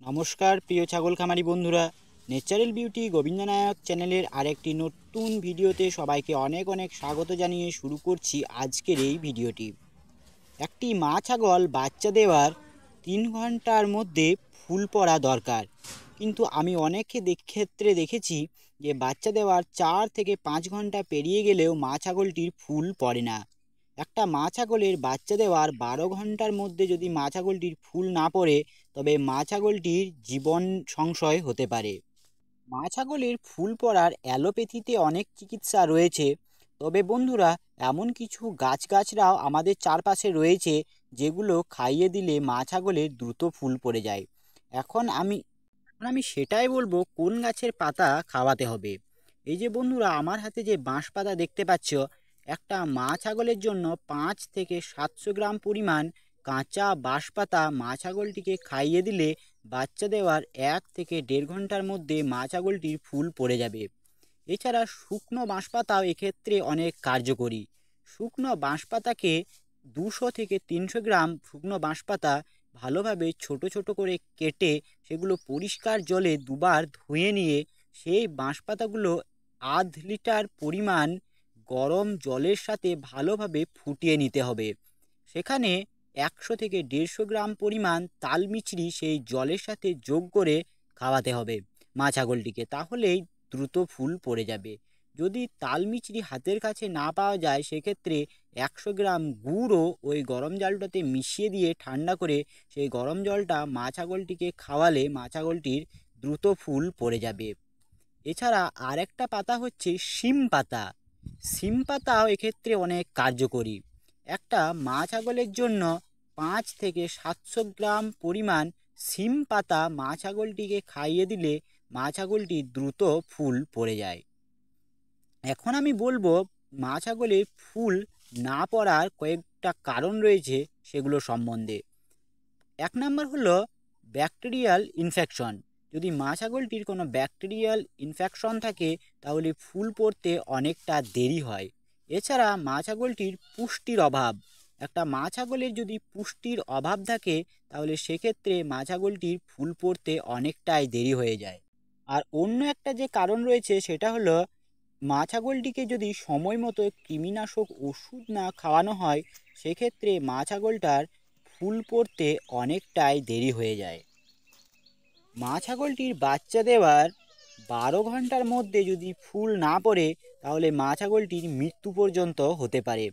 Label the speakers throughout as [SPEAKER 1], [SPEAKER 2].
[SPEAKER 1] নমস্কার প্রিয় ছাগল খামারি বন্ধুরা, ন্যাচারাল বিউটি গোবিন্দনায়ক চ্যানেলের আরেকটি নতুন ভিডিওতে সবাইকে অনেক অনেক স্বাগত জানিয়ে শুরু করছি আজকের এই ভিডিওটি। একটি মা ছাগল বাচ্চা দেওয়ার 3 ঘন্টার মধ্যে ফুল পড়া দরকার, কিন্তু আমি অনেক ক্ষেত্রে দেখেছি যে বাচ্চা দেওয়ার 4 থেকে 5 ঘন্টা পেরিয়ে গেলেও মা ছাগলটির ফুল পড়ে না। একটা মা ছাগলের বাচ্চা দেওয়ার 12 ঘন্টার মধ্যে যদি মা ছাগলটির ফুল না পড়ে, তবে মা ছাগলটির জীবন সংশয় হতে পারে। মা ছাগলের ফুল পড়ার অ্যালোপ্যাথিতে অনেক চিকিৎসা রয়েছে, তবে বন্ধুরা এমন কিছু গাছগাছরাও আমাদের চারপাশে রয়েছে যেগুলো খাইয়ে দিলে মা ছাগলের দ্রুত ফুল পড়ে যায়। এখন আমি সেটাই বলবো কোন গাছের পাতা খাওয়াতে হবে। এই যে বন্ধুরা আমার হাতে যে বাঁশ পাতা দেখতে পাচ্ছ, একটা মা ছাগলের জন্য 5 থেকে 700 গ্রাম পরিমাণ কাঁচা বাঁশ পাতা মা ছাগলটিকে খাইয়ে দিলে বাচ্চা দেওয়ার 1 থেকে 1.5 ঘন্টার মধ্যে মা ছাগলটির ফুল পড়ে যাবে। এছাড়া শুকনো বাঁশ পাতাও এক্ষেত্রে অনেক কার্যকরী। শুকনো বাঁশ পাতাকে 200 থেকে 300 গ্রাম শুকনো বাঁশ পাতা ভালোভাবে ছোট ছোট করে কেটে সেগুলো পরিষ্কার জলে দুবার ধুয়ে নিয়ে সেই বাঁশ পাতাগুলো আধ লিটার পরিমাণ গরম জলের সাথে ভালোভাবে ফুটিয়ে নিতে হবে। সেখানে 100 থেকে 150 গ্রাম পরিমাণ তাল মিছরি সেই জলের সাথে যোগ করে খাওয়াতে হবে মা ছাগলটিকে, তাহলেই দ্রুত ফুল পড়ে যাবে। যদি তাল মিছরি হাতের কাছে না পাওয়া যায়, সেক্ষেত্রে 100 গ্রাম গুঁড়ও ওই গরম জলটাতে মিশিয়ে দিয়ে ঠান্ডা করে সেই গরম জলটা মা ছাগলটিকে খাওয়ালে মা ছাগলটির দ্রুত ফুল পড়ে যাবে। এছাড়া আরেকটা পাতা হচ্ছে শিম পাতা। শিম পাতাও এক্ষেত্রে অনেক কার্যকরী। একটা মা ছাগলের জন্য 5 থেকে 700 গ্রাম পরিমাণ শিম পাতা মা ছাগলটিকে খাইয়ে দিলে মা ছাগলটি দ্রুত ফুল পড়ে যায়। এখন আমি বলবো মা ছাগলের ফুল না পড়ার কয়েকটা কারণ রয়েছে সেগুলো সম্বন্ধে। 1 নম্বর হলো ব্যাকটেরিয়াল ইনফেকশন। যদি মা ছাগলটির কোনো ব্যাকটেরিয়াল ইনফেকশন থাকে তাহলে ফুল পড়তে অনেকটা দেরি হয়। এছাড়া মা ছাগলটির পুষ্টির অভাব। একটা মা ছাগলের যদি পুষ্টির অভাব থাকে তাহলে সেক্ষেত্রে মা ছাগলটির ফুল পড়তে অনেকটাই দেরি হয়ে যায়। আর অন্য একটা যে কারণ রয়েছে সেটা হলো মা ছাগলটিকে যদি সময় মতো কৃমিনাশক ওষুধ না খাওয়ানো হয়, সেক্ষেত্রে মা ছাগলটার ফুল পড়তে অনেকটাই দেরি হয়ে যায়। মা ছাগলটির বাচ্চা দেওয়ার 12 ঘন্টার মধ্যে যদি ফুল না পড়ে, তাহলে মা ছাগলটির মৃত্যু পর্যন্ত হতে পারে।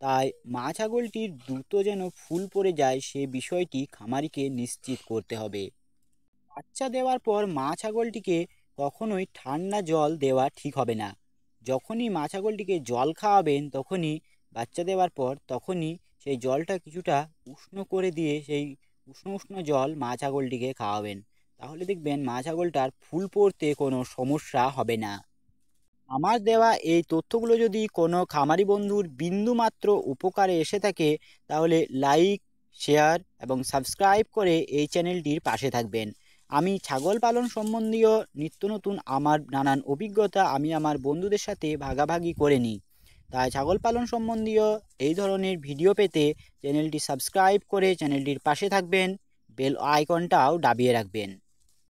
[SPEAKER 1] তাই মা ছাগলটির দ্রুত যেন ফুল পড়ে যায় সে বিষয়টি খামারিকে নিশ্চিত করতে হবে। বাচ্চা দেওয়ার পর মা ছাগলটিকে কখনোই ঠান্ডা জল দেওয়া ঠিক হবে না। যখনই মা ছাগলটিকে জল খাওয়াবেন তখনই বাচ্চা দেওয়ার পর তখনই সেই জলটা কিছুটা উষ্ণ করে দিয়ে সেই উষ্ণ উষ্ণ জল মা ছাগলটিকে খাওয়াবেন। তাহলে দেখবেন মা ছাগলটার ফুল পড়তে কোনো সমস্যা হবে না। আমার দেওয়া এই তথ্যগুলো যদি কোনো খামারি বন্ধুর বিন্দুমাত্র উপকারে এসে থাকে, তাহলে লাইক, শেয়ার এবং সাবস্ক্রাইব করে এই চ্যানেলটির পাশে থাকবেন। আমি ছাগল পালন সম্বন্ধীয় নিত্য নতুন আমার নানান অভিজ্ঞতা আমি আমার বন্ধুদের সাথে ভাগাভাগি করে নিই। তাই ছাগল পালন সম্বন্ধীয় এই ধরনের ভিডিও পেতে চ্যানেলটি সাবস্ক্রাইব করে চ্যানেলটির পাশে থাকবেন, বেল আইকনটাও দাবিয়ে রাখবেন।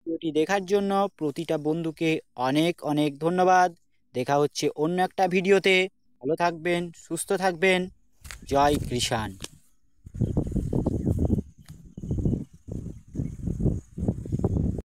[SPEAKER 1] ভিডিওটি দেখার জন্য প্রতিটা বন্ধুকে অনেক অনেক ধন্যবাদ। দেখা হচ্ছে অন্য একটা ভিডিওতে। ভালো থাকবেন, সুস্থ থাকবেন। জয় কৃষাণ।